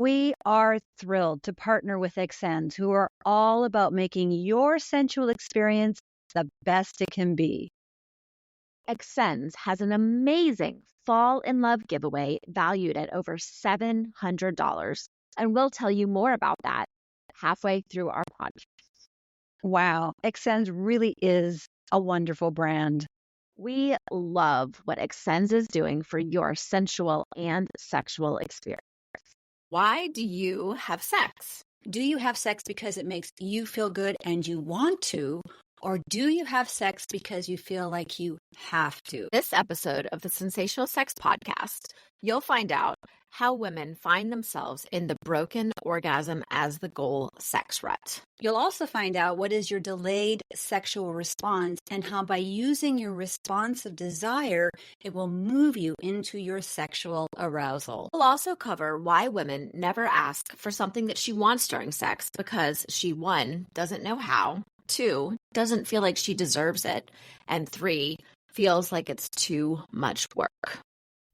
We are thrilled to partner with Extends, who are all about making your sensual experience the best it can be. Extends has an amazing Fall in Love giveaway valued at over $700, and we'll tell you more about that halfway through our podcast. Wow, Extends really is a wonderful brand. We love what Extends is doing for your sensual and sexual experience. Why do you have sex? Do you have sex because it makes you feel good and you want to? Or do you have sex because you feel like you have to? This episode of the Sensational Sex Podcast, you'll find out how women find themselves in the broken orgasm as the goal sex rut. You'll also find out what is your delayed sexual response and how by using your responsive desire, it will move you into your sexual arousal. We'll also cover why women never ask for something that she wants during sex because she, 1, doesn't know how, 2, doesn't feel like she deserves it, and 3, feels like it's too much work.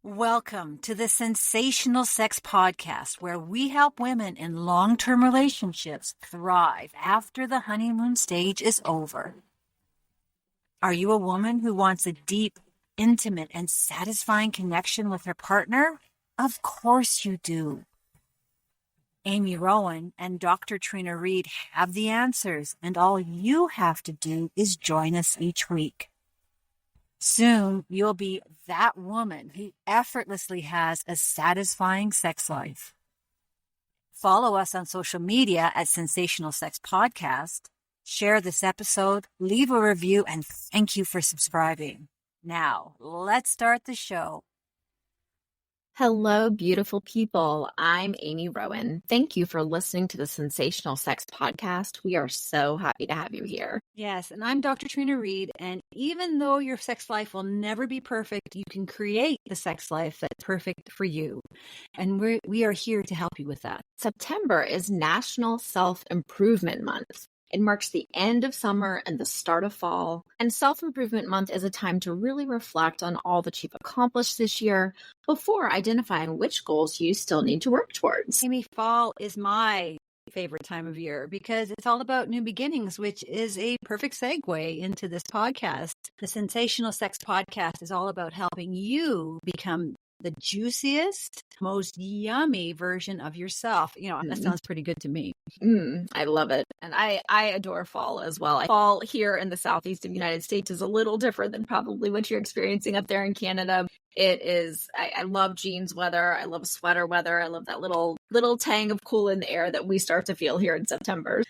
Welcome to the Sensational Sex Podcast, where we help women in long-term relationships thrive after the honeymoon stage is over. Are you a woman who wants a deep, intimate, and satisfying connection with her partner? Of course you do. Amy Rowan and Dr. Trina Reed have the answers, and all you have to do is join us each week. Soon, you'll be that woman who effortlessly has a satisfying sex life. Follow us on social media at Sensational Sex Podcast. Share this episode, leave a review, and thank you for subscribing. Now, let's start the show. Hello, beautiful people. I'm Amy Rowan. Thank you for listening to the Sensational Sex Podcast. We are so happy to have you here. Yes, and I'm Dr. Trina Reed, and even though your sex life will never be perfect, you can create the sex life that's perfect for you. And we are here to help you with that. September is National Self-Improvement Month. It marks the end of summer and the start of fall. And Self-Improvement Month is a time to really reflect on all that you've accomplished this year before identifying which goals you still need to work towards. Amy, fall is my favorite time of year because it's all about new beginnings, which is a perfect segue into this podcast. The Sensational Sex Podcast is all about helping you become the juiciest, most yummy version of yourself. You know, that sounds pretty good to me. I love it. And I adore fall as well. Fall here in the southeast of the United States is a little different than probably what you're experiencing up there in Canada. It is, I love jeans weather. I love sweater weather. I love that little tang of cool in the air that we start to feel here in September.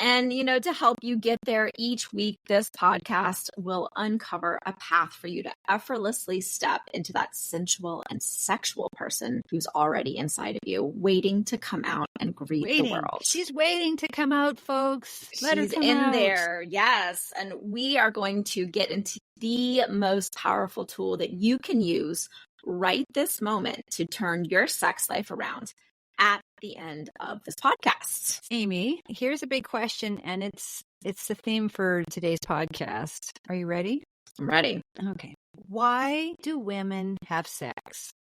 And, you know, to help you get there each week, this podcast will uncover a path for you to effortlessly step into that sensual and sexual person who's already inside of you, waiting to come out and greet the world. She's waiting to come out, folks. Let her come in out. there. Yes. And we are going to get into the most powerful tool that you can use right this moment to turn your sex life around at the end of this podcast. Amy, here's a big question, and it's the theme for today's podcast. Are you ready? I'm ready. Okay. Why do women have sex?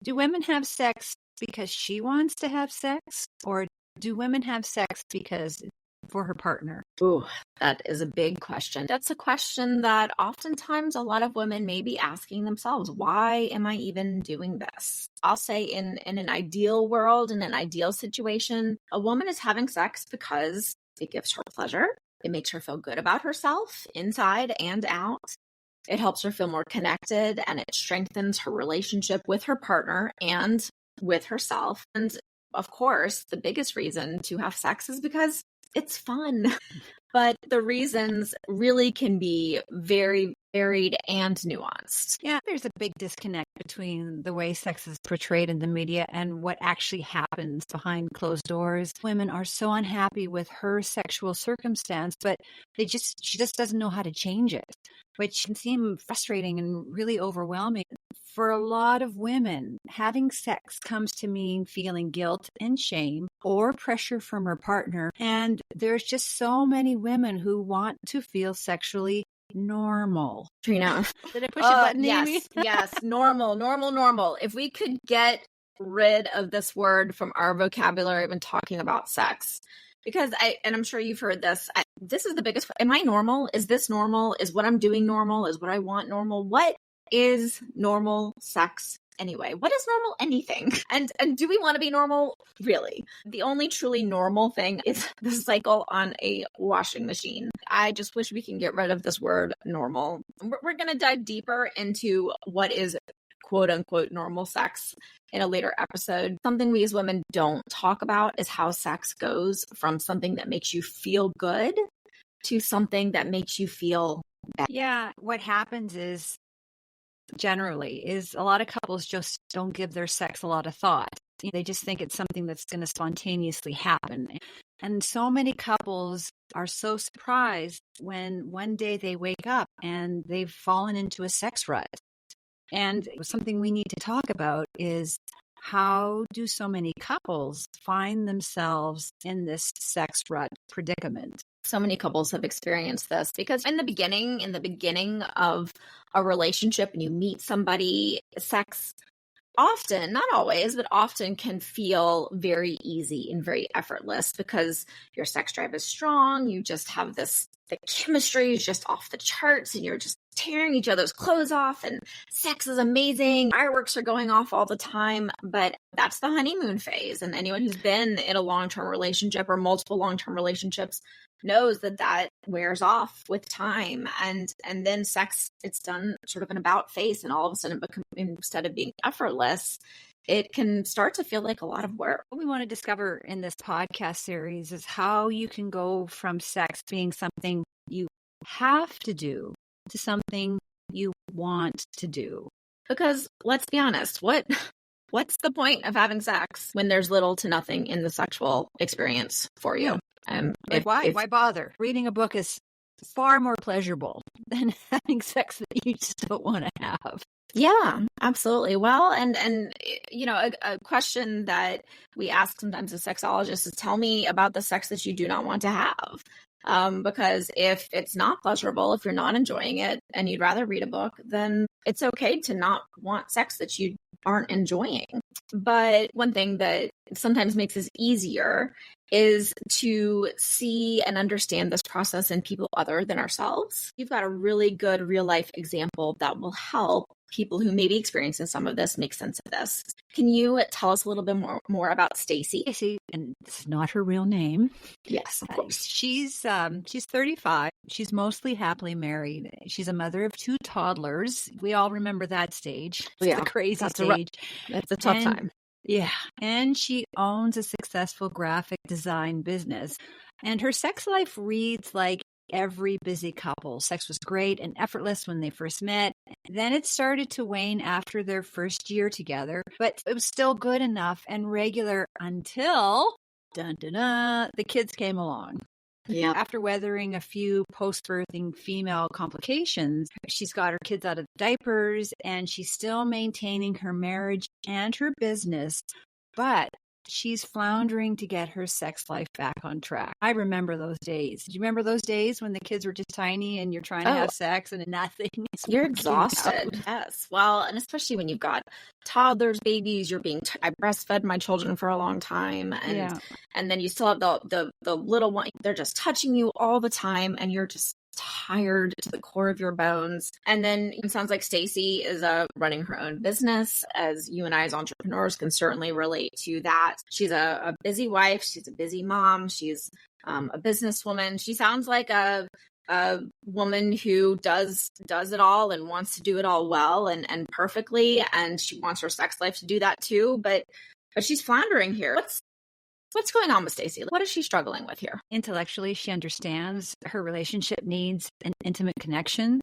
Do women have sex because she wants to have sex, or do women have sex because for her partner? Ooh, that is a big question. That's a question that oftentimes a lot of women may be asking themselves. Why am I even doing this? I'll say in an ideal world, in an ideal situation, a woman is having sex because it gives her pleasure. It makes her feel good about herself inside and out. It helps her feel more connected, and it strengthens her relationship with her partner and with herself. And of course, the biggest reason to have sex is because it's fun. But the reasons really can be very varied and nuanced. Yeah, there's a big disconnect between the way sex is portrayed in the media and what actually happens behind closed doors. Women are so unhappy with her sexual circumstance, but she just doesn't know how to change it, which can seem frustrating and really overwhelming. For a lot of women, having sex comes to mean feeling guilt and shame or pressure from her partner. And there's just so many women who want to feel sexually normal. Trina. Did I push a button, yes, Amy? Yes. Normal. If we could get rid of this word from our vocabulary when talking about sex. Because and I'm sure you've heard this, this is the biggest, am I normal? Is this normal? Is what I'm doing normal? Is what I want normal? What is normal sex anyway? What is normal anything? And do we want to be normal? Really? The only truly normal thing is the cycle on a washing machine. I just wish we can get rid of this word normal. We're going to dive deeper into what is quote unquote normal sex in a later episode. Something we as women don't talk about is how sex goes from something that makes you feel good to something that makes you feel bad. Yeah, what happens is generally is a lot of couples just don't give their sex a lot of thought. They just think it's something that's going to spontaneously happen. And so many couples are so surprised when one day they wake up and they've fallen into a sex rut. And something we need to talk about is how do so many couples find themselves in this sex rut predicament? So many couples have experienced this because in the beginning of a relationship, and you meet somebody, sex often, not always, but often can feel very easy and very effortless because your sex drive is strong. You just have the chemistry is just off the charts and you're just tearing each other's clothes off and sex is amazing. Fireworks are going off all the time, but that's the honeymoon phase. And anyone who's been in a long-term relationship or multiple long-term relationships knows that wears off with time. And then sex, it's done sort of an about face, and all of a sudden, instead of being effortless, it can start to feel like a lot of work. What we want to discover in this podcast series is how you can go from sex being something you have to do to something you want to do. Because let's be honest, what's the point of having sex when there's little to nothing in the sexual experience for you? Why bother? Reading a book is far more pleasurable than having sex that you just don't want to have. Yeah, absolutely. Well, and you know, a question that we ask sometimes as sexologists is, tell me about the sex that you do not want to have. Because if it's not pleasurable, if you're not enjoying it and you'd rather read a book, then it's okay to not want sex that you aren't enjoying. But one thing that sometimes makes this easier is to see and understand this process in people other than ourselves. You've got a really good real life example that will help people who may be experiencing some of this make sense of this. Can you tell us a little bit more about Stacy? Stacy, and it's not her real name. Yes, of course. She's 35. She's mostly happily married. She's a mother of 2 toddlers. We all remember that stage. It's the crazy stage. That's a tough time. Yeah. And she owns a successful graphic design business. And her sex life reads like every busy couple. Sex was great and effortless when they first met. Then it started to wane after their first year together, but it was still good enough and regular until the kids came along. Yeah. After weathering a few post-birthing female complications, she's got her kids out of diapers and she's still maintaining her marriage and her business, but she's floundering to get her sex life back on track. I remember those days. Do you remember those days when the kids were just tiny and you're trying to have sex and nothing? You're exhausted. Yes. Well, and especially when you've got toddlers, babies, I breastfed my children for a long time. And then you still have the little one, they're just touching you all the time and you're just tired to the core of your bones. And then it sounds like Stacy is running her own business, as you and I as entrepreneurs can certainly relate to that. She's a busy wife. She's a busy mom. She's a businesswoman. She sounds like a woman who does it all and wants to do it all well and perfectly. And she wants her sex life to do that too. But she's floundering here. What's going on with Stacy? What is she struggling with here? Intellectually, she understands her relationship needs an intimate connection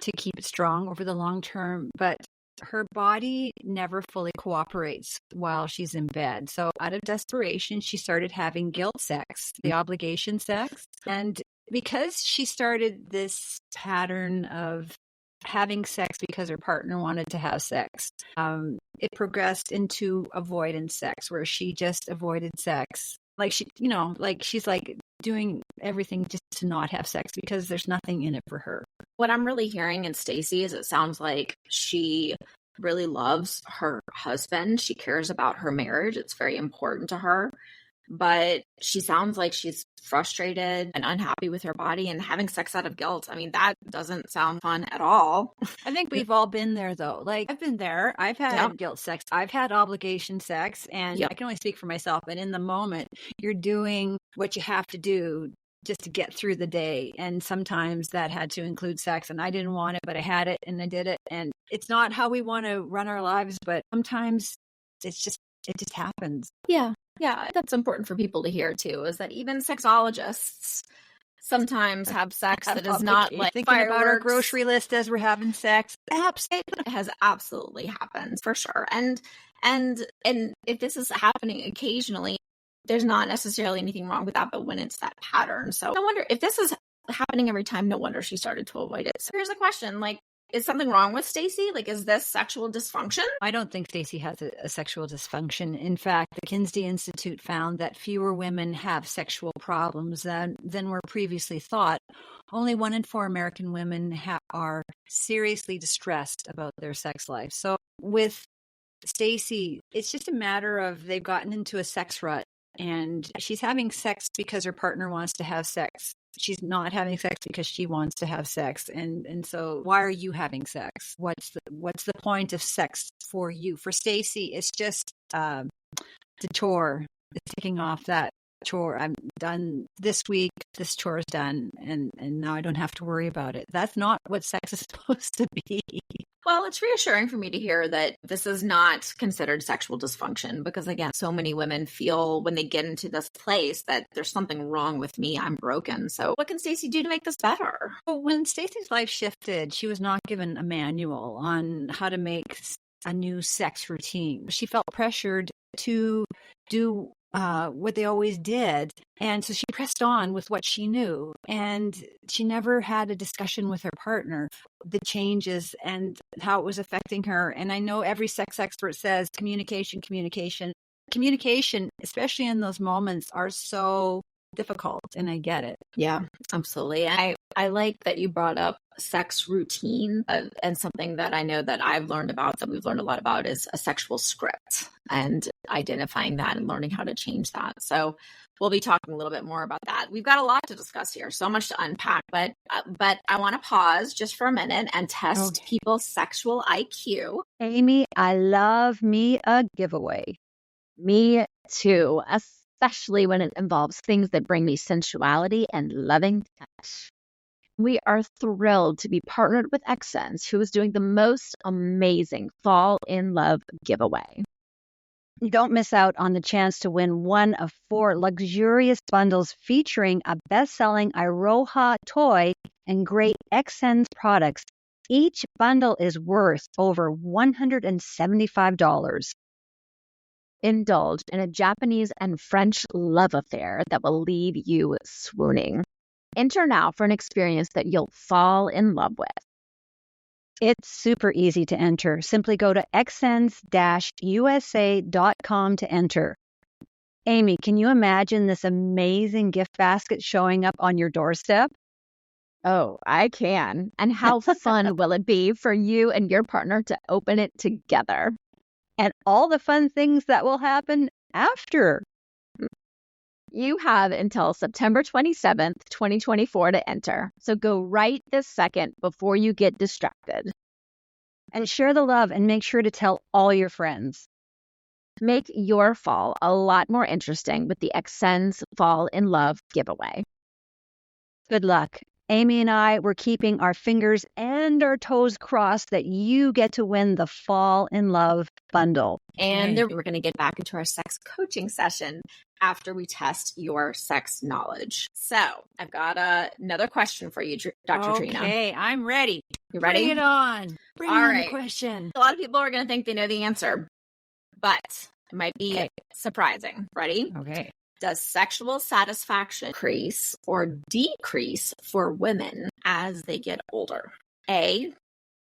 to keep it strong over the long term, but her body never fully cooperates while she's in bed. So out of desperation, she started having guilt sex, the obligation sex. And because she started this pattern of having sex because her partner wanted to have sex, it progressed into avoidance sex, where she just avoided sex. Like she's like doing everything just to not have sex because there's nothing in it for her. What I'm really hearing in Stacy is it sounds like she really loves her husband. She cares about her marriage. It's very important to her. But she sounds like she's frustrated and unhappy with her body and having sex out of guilt. I mean, that doesn't sound fun at all. I think we've all been there, though. Like, I've been there. I've had guilt sex. I've had obligation sex. And I can only speak for myself. And in the moment, you're doing what you have to do just to get through the day. And sometimes that had to include sex. And I didn't want it, but I had it and I did it. And it's not how we want to run our lives, but sometimes it just happens. Yeah. Yeah, that's important for people to hear too, is that even sexologists sometimes have sex that is not like thinking fireworks. About our grocery list as we're having sex. It has absolutely happened for sure. And if this is happening occasionally, there's not necessarily anything wrong with that, but when it's that pattern. So I wonder if this is happening every time, no wonder she started to avoid it. So here's a question, like, is something wrong with Stacy? Like, is this sexual dysfunction? I don't think Stacy has a sexual dysfunction. In fact, the Kinsey Institute found that fewer women have sexual problems than were previously thought. Only 1 in 4 American women are seriously distressed about their sex life. So with Stacy, it's just a matter of they've gotten into a sex rut, and she's having sex because her partner wants to have sex. She's not having sex because she wants to have sex. And so why are you having sex? What's the point of sex for you? For Stacy, it's just the chore. It's ticking off that chore. I'm done this week. This chore is done. And now I don't have to worry about it. That's not what sex is supposed to be. Well, it's reassuring for me to hear that this is not considered sexual dysfunction because, again, so many women feel when they get into this place that there's something wrong with me, I'm broken. So what can Stacy do to make this better? Well, when Stacy's life shifted, she was not given a manual on how to make a new sex routine. She felt pressured to do what they always did. And so she pressed on with what she knew. And she never had a discussion with her partner, the changes and how it was affecting her. And I know every sex expert says communication, especially in those moments, are so difficult. And I get it. Yeah, absolutely. I like that you brought up sex routine and something that I know that I've learned about, that we've learned a lot about, is a sexual script and identifying that and learning how to change that. So we'll be talking a little bit more about that. We've got a lot to discuss here, so much to unpack, but I want to pause just for a minute and test people's sexual IQ. Amy, I love me a giveaway. Me too, especially when it involves things that bring me sensuality and loving touch. We are thrilled to be partnered with Xsense, who is doing the most amazing Fall in Love giveaway. Don't miss out on the chance to win one of 4 luxurious bundles featuring a best-selling Iroha toy and great Xsense products. Each bundle is worth over $175. Indulge in a Japanese and French love affair that will leave you swooning. Enter now for an experience that you'll fall in love with. It's super easy to enter. Simply go to xsense-usa.com to enter. Amy, can you imagine this amazing gift basket showing up on your doorstep? Oh, I can. And how fun will it be for you and your partner to open it together? And all the fun things that will happen after. You have until September 27th, 2024 to enter. So go right this second before you get distracted. And share the love and make sure to tell all your friends. Make your fall a lot more interesting with the Xsense Fall in Love giveaway. Good luck. Amy and I were keeping our fingers and our toes crossed that you get to win the Fall in Love bundle. And then we're going to get back into our sex coaching session after we test your sex knowledge. So I've got another question for you, Dr. Trina. Okay, I'm ready. You ready? Bring it on. Bring on the question. A lot of people are going to think they know the answer, but it might be surprising. Ready? Okay. Does sexual satisfaction increase or decrease for women as they get older? A,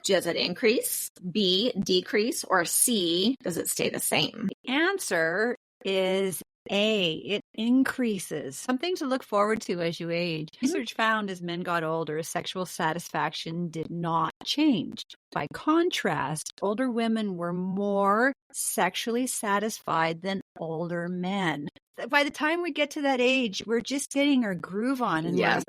does it increase? B, decrease? Or C, does it stay the same? The answer is it increases. Something to look forward to as you age. Research found as men got older, sexual satisfaction did not change. By contrast, older women were more sexually satisfied than older men. By the time we get to that age, we're just getting our groove on, and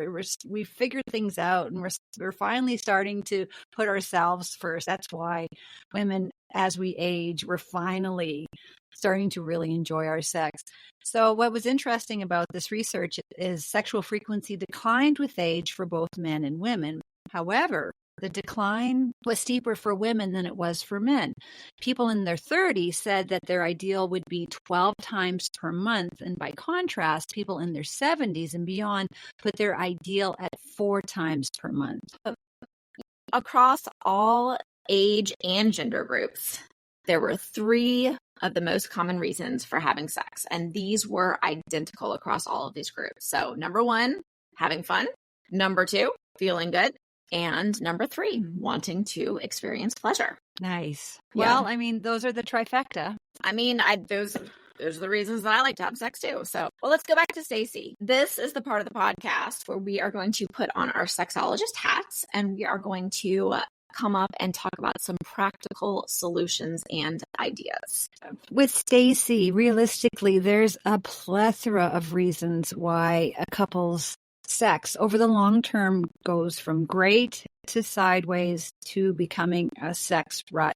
we figured things out, and we're finally starting to put ourselves first. That's why women, as we age, we're finally starting to really enjoy our sex. So what was interesting about this research is sexual frequency declined with age for both men and women. However, the decline was steeper for women than it was for men. People in their 30s said that their ideal would be 12 times per month. And by contrast, people in their 70s and beyond put their ideal at 4 times per month. Across all age and gender groups, there were 3 of the most common reasons for having sex. And these were identical across all of these groups. So number 1, having fun. Number 2, feeling good. And number 3, wanting to experience pleasure. Nice. Yeah. Well, I mean, those are the trifecta. I mean, those are the reasons that I like to have sex too. So, well, let's go back to Stacy. This is the part of the podcast where we are going to put on our sexologist hats, and we are going to come up and talk about some practical solutions and ideas. With Stacy, realistically, there's a plethora of reasons why a couple's sex over the long term goes from great to sideways to becoming a sex rut.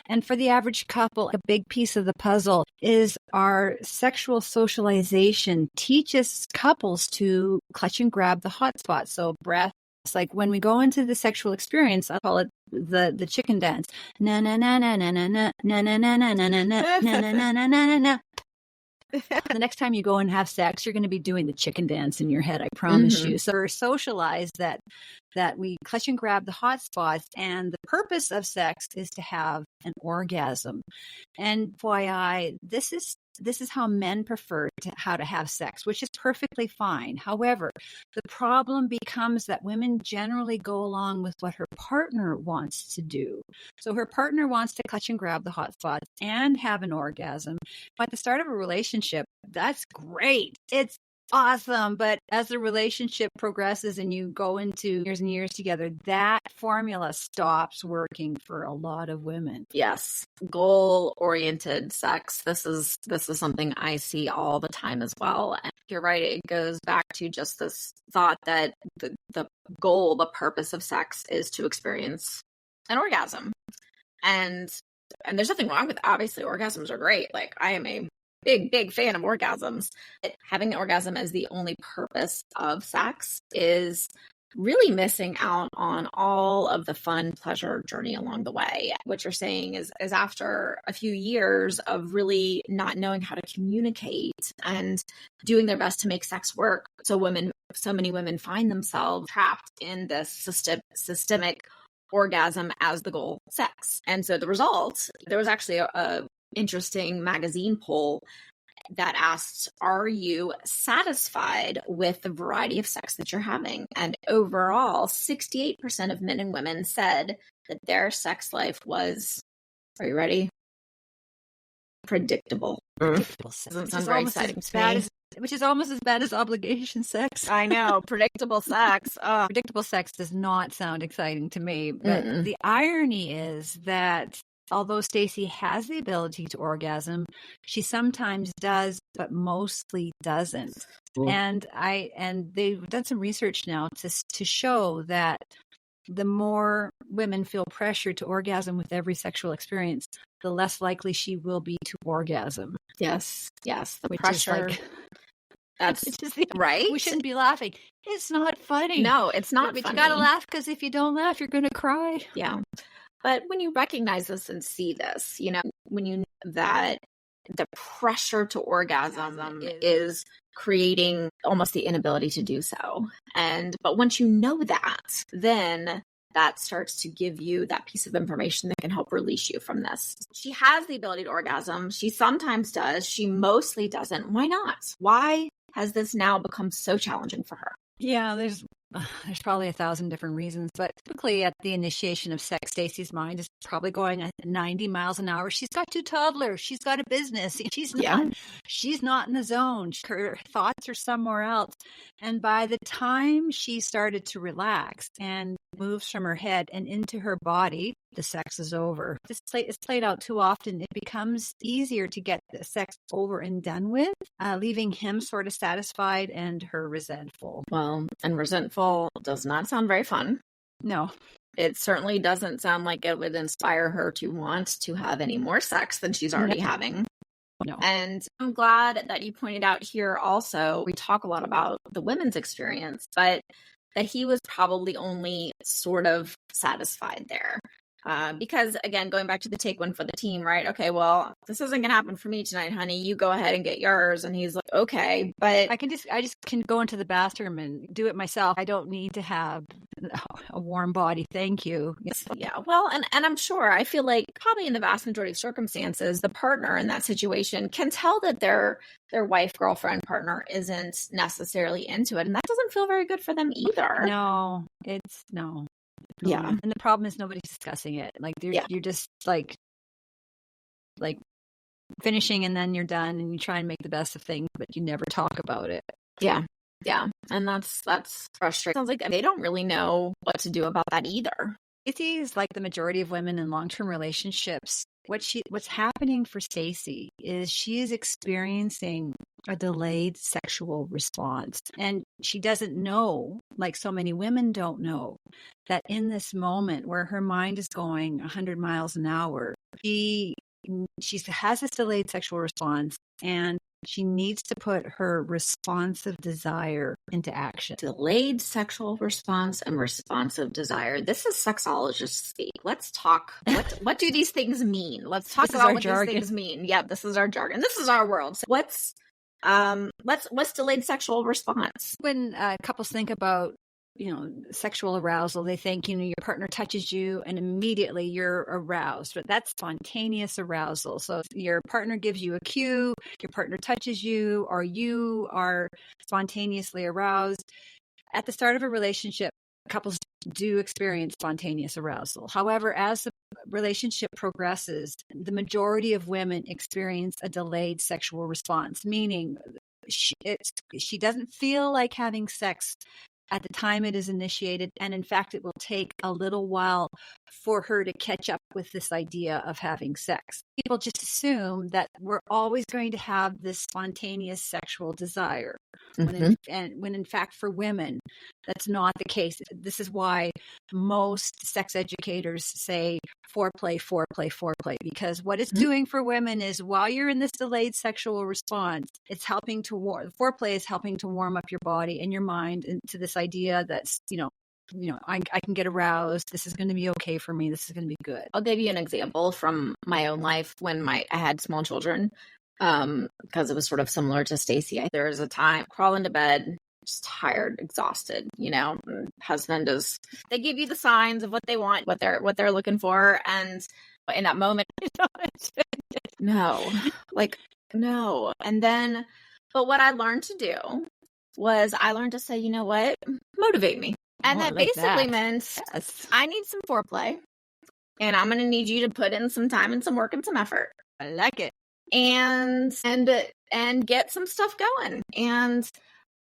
And for the average couple, a big piece of the puzzle is our sexual socialization teaches couples to clutch and grab the hot spots. So breath. It's like when we go into the sexual experience, I call it the chicken dance. Na na na na na na na na na na na na na na na na na na. The next time you go and have sex, you're going to be doing the chicken dance in your head, I promise you. So we're socialized that we clutch and grab the hot spots, and the purpose of sex is to have an orgasm. And FYI, this is how men prefer how to have sex, which is perfectly fine. However, the problem becomes that women generally go along with what her partner wants to do. So her partner wants to clutch and grab the hot spots and have an orgasm. But at the start of a relationship, that's great. It's awesome. But as the relationship progresses and you go into years and years together, that formula stops working for a lot of women. Yes. Goal-oriented sex. This is something I see all the time as well. And you're right. It goes back to just this thought that the goal, the purpose of sex is to experience an orgasm. And there's nothing wrong with, obviously, orgasms are great. Like, I am a big fan of orgasms. Having an orgasm as the only purpose of sex is really missing out on all of the fun, pleasure journey along the way. What you're saying is after a few years of really not knowing how to communicate and doing their best to make sex work, so many women find themselves trapped in this systemic orgasm as the goal sex. And so the result, there was actually a interesting magazine poll that asked, are you satisfied with the variety of sex that you're having? And overall, 68% of men and women said that their sex life was, are you ready? Predictable. Doesn't sound very exciting to me. Which is almost as bad as obligation sex. I know. Predictable sex. Predictable sex does not sound exciting to me. But the irony is that although Stacy has the ability to orgasm, she sometimes does, but mostly doesn't. And they've done some research now to show that the more women feel pressure to orgasm with every sexual experience, the less likely she will be to orgasm. Yes. The pressure. That's right. We shouldn't be laughing. It's not funny. No, it's not funny. You got to laugh, because if you don't laugh, you're going to cry. Yeah. But when you recognize this and see this, when you know that the pressure to orgasm is creating almost the inability to do so. But once you know that, then that starts to give you that piece of information that can help release you from this. She has the ability to orgasm. She sometimes does. She mostly doesn't. Why not? Why has this now become so challenging for her? Yeah, there's There's probably 1,000 different reasons, but typically at the initiation of sex, Stacy's mind is probably going at 90 miles an hour. She's got 2 toddlers. She's got a business. She's not in the zone. Her thoughts are somewhere else. And by the time she started to relax and moves from her head and into her body, the sex is over. This is played out too often. It becomes easier to get the sex over and done with, leaving him sort of satisfied and her resentful. Well, and resentful does not sound very fun. No. It certainly doesn't sound like it would inspire her to want to have any more sex than she's already having. No. And I'm glad that you pointed out here also, we talk a lot about the women's experience, but that he was probably only sort of satisfied there. Because again, going back to the take one for the team, right? Okay, well, this isn't going to happen for me tonight, honey. You go ahead and get yours. And he's like, okay, but I just can go into the bathroom and do it myself. I don't need to have a warm body. Thank you. Yeah. Well, and I'm sure, I feel like probably in the vast majority of circumstances, the partner in that situation can tell that their wife, girlfriend, partner isn't necessarily into it. And that doesn't feel very good for them either. No. Yeah. And the problem is nobody's discussing it. Like you're just like finishing and then you're done and you try and make the best of things, but you never talk about it. Yeah. Yeah. And that's frustrating. Sounds like they don't really know what to do about that either. Stacy is like the majority of women in long-term relationships. What's happening for Stacy is she is experiencing a delayed sexual response. And she doesn't know, like so many women don't know, that in this moment where her mind is going 100 miles an hour, she has this delayed sexual response and she needs to put her responsive desire into action. Delayed sexual response and responsive desire. This is sexologist speak. Let's talk. What do these things mean? Let's talk about what these things mean. Yeah, this is our jargon. This is our world. So what's delayed sexual response? When couples think about sexual arousal, they think, your partner touches you and immediately you're aroused, but that's spontaneous arousal. So if your partner gives you a cue, your partner touches you, or you are spontaneously aroused. At the start of a relationship, couples do experience spontaneous arousal. However, as the relationship progresses, the majority of women experience a delayed sexual response, meaning she doesn't feel like having sex at the time it is initiated. And in fact, it will take a little while for her to catch up with this idea of having sex. People just assume that we're always going to have this spontaneous sexual desire. Mm-hmm. When in fact, for women, that's not the case. This is why most sex educators say foreplay, because what it's doing for women is while you're in this delayed sexual response, it's helping to foreplay is helping to warm up your body and your mind into this idea that's, I can get aroused. This is going to be okay for me. This is going to be good. I'll give you an example from my own life when I had small children, because it was sort of similar to Stacy. There was a time crawl into bed, just tired, exhausted. Husband they give you the signs of what they want, what they're looking for, and in that moment, no. And then, but what I learned to do was I learned to say, you know what, motivate me. And that basically meant I need some foreplay and I'm going to need you to put in some time and some work and some effort. I like it. And get some stuff going. And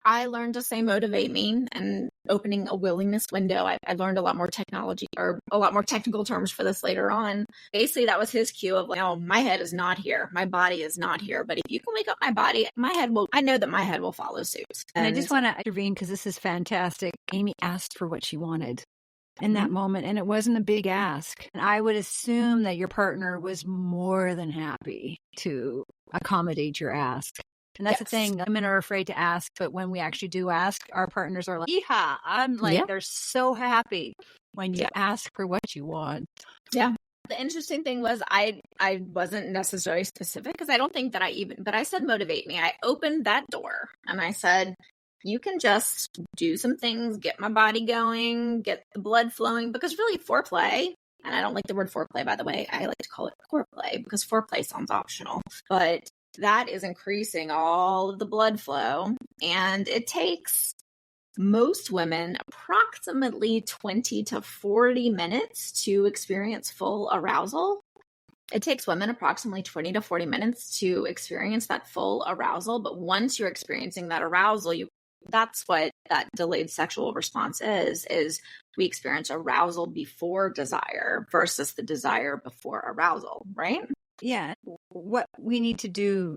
I learned to say motivate me and opening a willingness window. I learned a lot more technology or a lot more technical terms for this later on. Basically, that was his cue of my head is not here. My body is not here. But if you can wake up my body, I know that my head will follow suit. And I just want to intervene because this is fantastic. Amy asked for what she wanted in that moment, and it wasn't a big ask. And I would assume that your partner was more than happy to accommodate your ask. And that's the thing. Women are afraid to ask, but when we actually do ask, our partners are like, yeehaw. I'm like, they're so happy when you ask for what you want. Yeah. The interesting thing was I wasn't necessarily specific because I don't think that but I said motivate me. I opened that door and I said, you can just do some things, get my body going, get the blood flowing, because really foreplay, and I don't like the word foreplay, by the way, I like to call it foreplay because foreplay sounds optional, but that is increasing all of the blood flow. And it takes most women approximately 20 to 40 minutes to experience full arousal. It takes women approximately 20 to 40 minutes to experience that full arousal. But once you're experiencing that arousal, that's what that delayed sexual response is we experience arousal before desire versus the desire before arousal, right? Yeah. What we need to do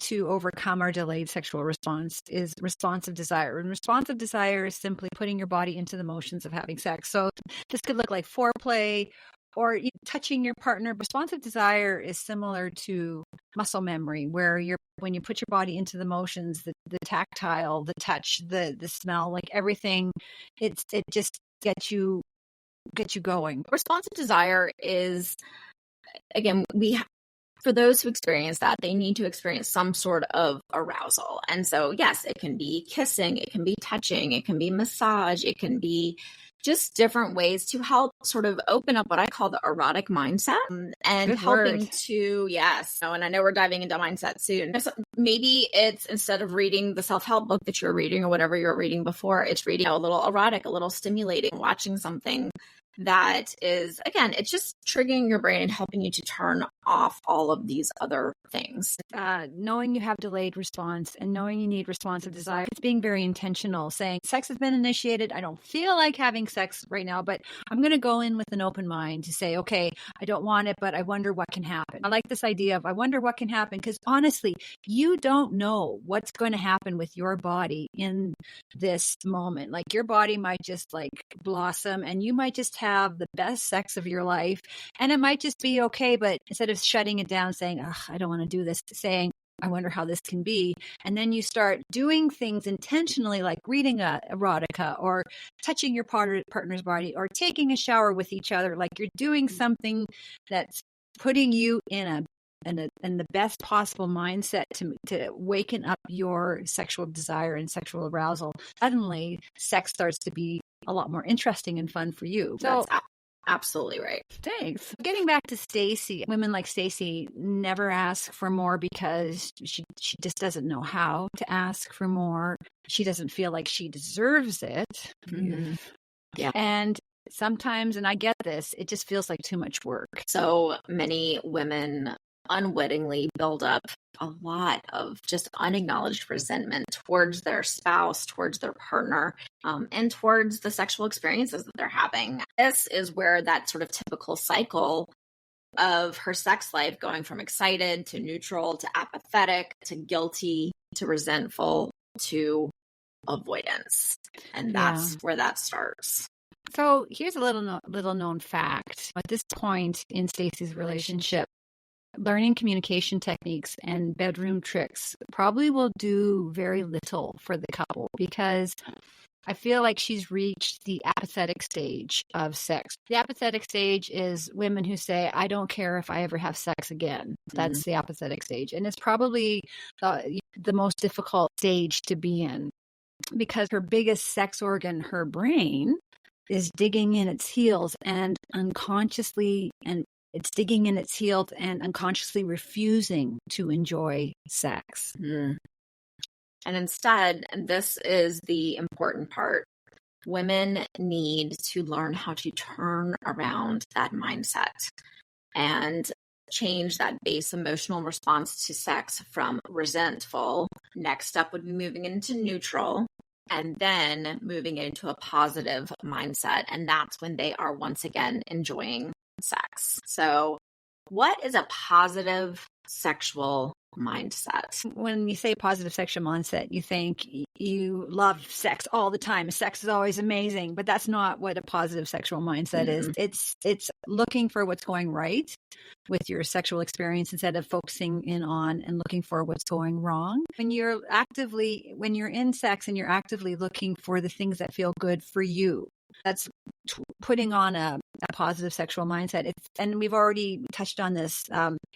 to overcome our delayed sexual response is responsive desire. And responsive desire is simply putting your body into the motions of having sex. So this could look like foreplay or touching your partner. Responsive desire is similar to muscle memory, where when you put your body into the motions, the tactile, the touch, the smell, like everything, it just gets you going. Responsive desire is, again, for those who experience that, they need to experience some sort of arousal. And so, yes, it can be kissing, it can be touching, it can be massage, it can be just different ways to help sort of open up what I call the erotic mindset and Good helping word. to, yes. And I know we're diving into mindset soon. So maybe it's, instead of reading the self-help book that you're reading or whatever you were reading before, it's reading a little erotic, a little stimulating, watching something that is, again, it's just triggering your brain and helping you to turn off all of these other things. Knowing you have delayed response and knowing you need responsive desire, it's being very intentional, saying sex has been initiated. I don't feel like having sex right now, but I'm going to go in with an open mind to say, okay, I don't want it, but I wonder what can happen. I like this idea of I wonder what can happen, because honestly, you don't know what's going to happen with your body in this moment. Like your body might just like blossom and you might just have the best sex of your life and it might just be okay. But instead of shutting it down, saying, I don't want to do this, saying, I wonder how this can be. And then you start doing things intentionally, like reading erotica or touching your partner's body or taking a shower with each other. Like you're doing something that's putting you in the best possible mindset to waken up your sexual desire and sexual arousal. Suddenly, sex starts to be a lot more interesting and fun for you. So that's absolutely right. Thanks. Getting back to Stacy, women like Stacy never ask for more because she just doesn't know how to ask for more. She doesn't feel like she deserves it. Mm-hmm. Yeah. And sometimes, and I get this, it just feels like too much work. So many women unwittingly build up a lot of just unacknowledged resentment towards their spouse, towards their partner, and towards the sexual experiences that they're having. This is where that sort of typical cycle of her sex life going from excited to neutral to apathetic to guilty to resentful to avoidance. And that's where that starts. So here's a little known fact. At this point in Stacy's relationship, learning communication techniques and bedroom tricks probably will do very little for the couple, because I feel like she's reached the apathetic stage of sex. The apathetic stage is women who say, I don't care if I ever have sex again. That's the apathetic stage. And it's probably the most difficult stage to be in, because her biggest sex organ, her brain, is digging in its heels and unconsciously refusing to enjoy sex. Mm. And instead, and this is the important part, women need to learn how to turn around that mindset and change that base emotional response to sex from resentful. Next step would be moving into neutral, and then moving into a positive mindset. And that's when they are once again enjoying sex. So what is a positive sexual mindset? When you say positive sexual mindset, you think you love sex all the time. Sex is always amazing, but that's not what a positive sexual mindset is. It's looking for what's going right with your sexual experience instead of focusing in on and looking for what's going wrong. When you're in sex and you're actively looking for the things that feel good for you, that's putting on a positive sexual mindset. And we've already touched on this.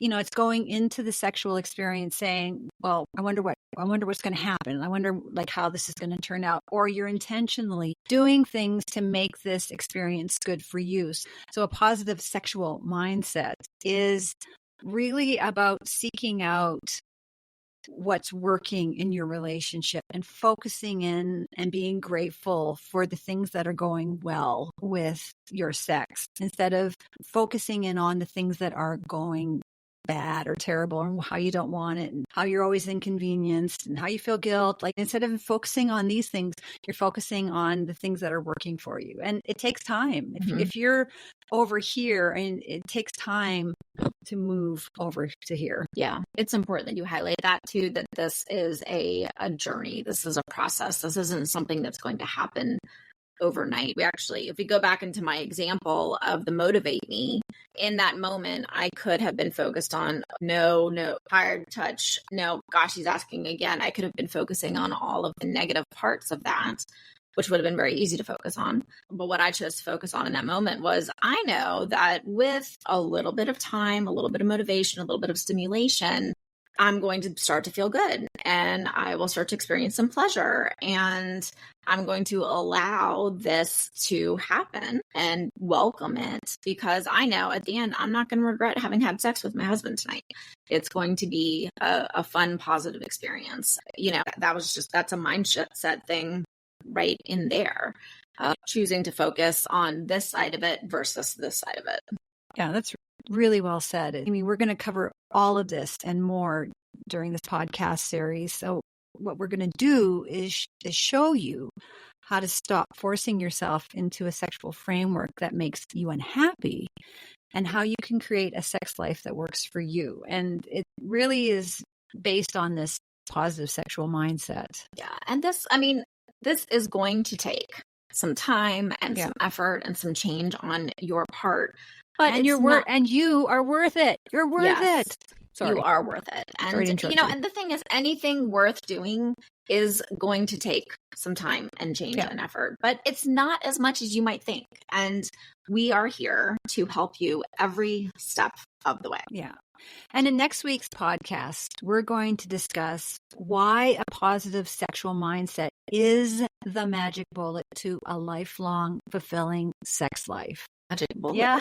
It's going into the sexual experience saying, well, I wonder what's going to happen. I wonder like how this is going to turn out. Or you're intentionally doing things to make this experience good for you. So a positive sexual mindset is really about seeking out what's working in your relationship and focusing in and being grateful for the things that are going well with your sex instead of focusing in on the things that are going bad or terrible and how you don't want it and how you're always inconvenienced and how you feel guilt. Like instead of focusing on these things, you're focusing on the things that are working for you. And it takes time. If you're over here, and it takes time to move over to here. Yeah. It's important that you highlight that too, that this is a journey. This is a process. This isn't something that's going to happen overnight. We actually, if we go back into my example of the motivate me, in that moment, I could have been focused on no, tired touch. No, gosh, he's asking again. I could have been focusing on all of the negative parts of that, which would have been very easy to focus on. But what I chose to focus on in that moment was, I know that with a little bit of time, a little bit of motivation, a little bit of stimulation, I'm going to start to feel good and I will start to experience some pleasure, and I'm going to allow this to happen and welcome it, because I know at the end, I'm not going to regret having had sex with my husband tonight. It's going to be a fun, positive experience. You know, that's a mindset thing right in there, choosing to focus on this side of it versus this side of it. Yeah, that's really well said. I mean, we're going to cover all of this and more during this podcast series. So what we're going to do is show you how to stop forcing yourself into a sexual framework that makes you unhappy, and how you can create a sex life that works for you. And it really is based on this positive sexual mindset. Yeah. And this is going to take some time and some effort and some change on your part. But and you are worth it. You're worth it. Sorry. You are worth it. And and the thing is, anything worth doing is going to take some time and change and effort, but it's not as much as you might think. And we are here to help you every step of the way. Yeah. And in next week's podcast, we're going to discuss why a positive sexual mindset is the magic bullet to a lifelong, fulfilling sex life. Magic bullet. Yeah.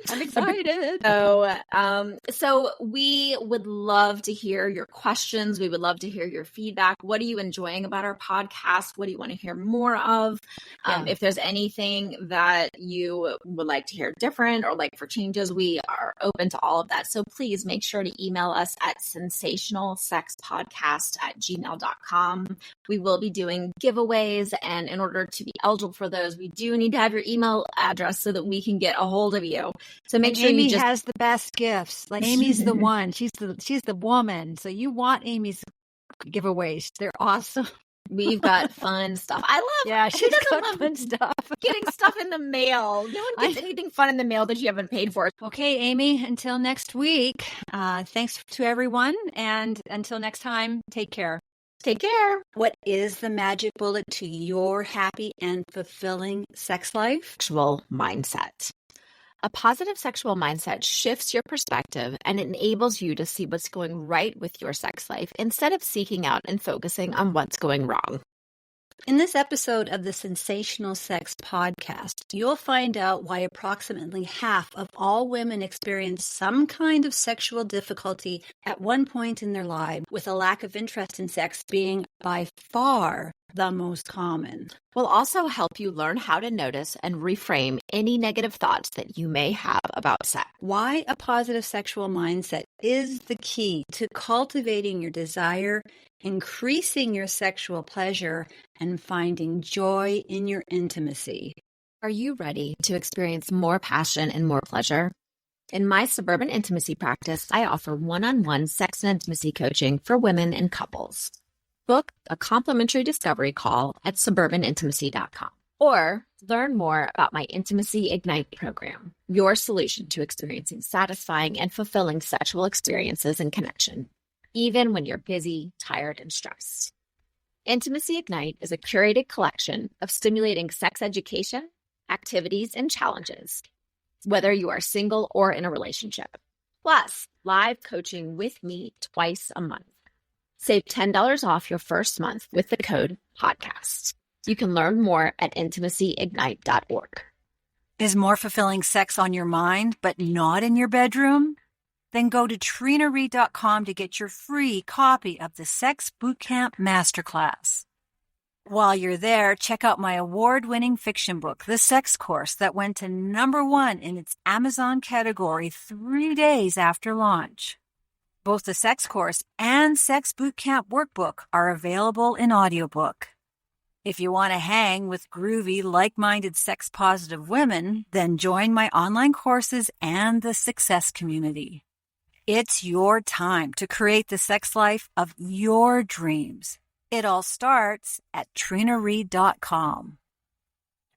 I'm excited. So we would love to hear your questions. We would love to hear your feedback. What are you enjoying about our podcast? What do you want to hear more of? If there's anything that you would like to hear different or like for changes, we are open to all of that. So please make sure to email us at sensationalsexpodcast@gmail.com. We will be doing giveaways, and in order to be eligible for those, we do need to have your email address so that we can get a hold of you. So make sure Amy has the best gifts. Like Amy's the one. She's the woman. So you want Amy's giveaways. They're awesome. We've got fun stuff. I love. Yeah, she's got fun stuff. Getting stuff in the mail. No one gets anything fun in the mail that you haven't paid for. Okay, Amy, until next week, thanks to everyone. And until next time, take care. Take care. What is the magic bullet to your happy and fulfilling sex life? Sexual mindset. A positive sexual mindset shifts your perspective and enables you to see what's going right with your sex life instead of seeking out and focusing on what's going wrong. In this episode of the Sensational Sex Podcast, you'll find out why approximately half of all women experience some kind of sexual difficulty at one point in their life, with a lack of interest in sex being by far the most common. We'll also help you learn how to notice and reframe any negative thoughts that you may have about sex. Why a positive sexual mindset is the key to cultivating your desire, increasing your sexual pleasure, and finding joy in your intimacy. Are you ready to experience more passion and more pleasure? In my suburban intimacy practice, I offer one-on-one sex and intimacy coaching for women and couples. Book a complimentary discovery call at suburbanintimacy.com or learn more about my Intimacy Ignite program, your solution to experiencing satisfying and fulfilling sexual experiences and connection, even when you're busy, tired, and stressed. Intimacy Ignite is a curated collection of stimulating sex education, activities, and challenges, whether you are single or in a relationship. Plus, live coaching with me twice a month. Save $10 off your first month with the code PODCAST. You can learn more at intimacyignite.org. Is more fulfilling sex on your mind, but not in your bedroom? Then go to trinareid.com to get your free copy of the Sex Bootcamp Masterclass. While you're there, check out my award-winning fiction book, The Sex Course, that went to #1 in its Amazon category 3 days after launch. Both the Sex Course and Sex Bootcamp Workbook are available in audiobook. If you want to hang with groovy, like-minded, sex-positive women, then join my online courses and the Success Community. It's your time to create the sex life of your dreams. It all starts at trinareid.com.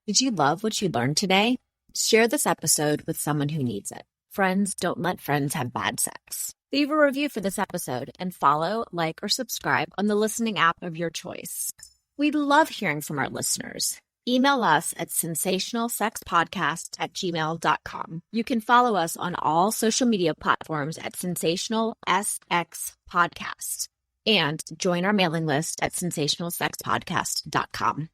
Did you love what you learned today? Share this episode with someone who needs it. Friends don't let friends have bad sex. Leave a review for this episode and follow, like, or subscribe on the listening app of your choice. We love hearing from our listeners. Email us at sensationalsexpodcast@gmail.com. You can follow us on all social media platforms at Sensational SX Podcast and join our mailing list at sensationalsexpodcast.com.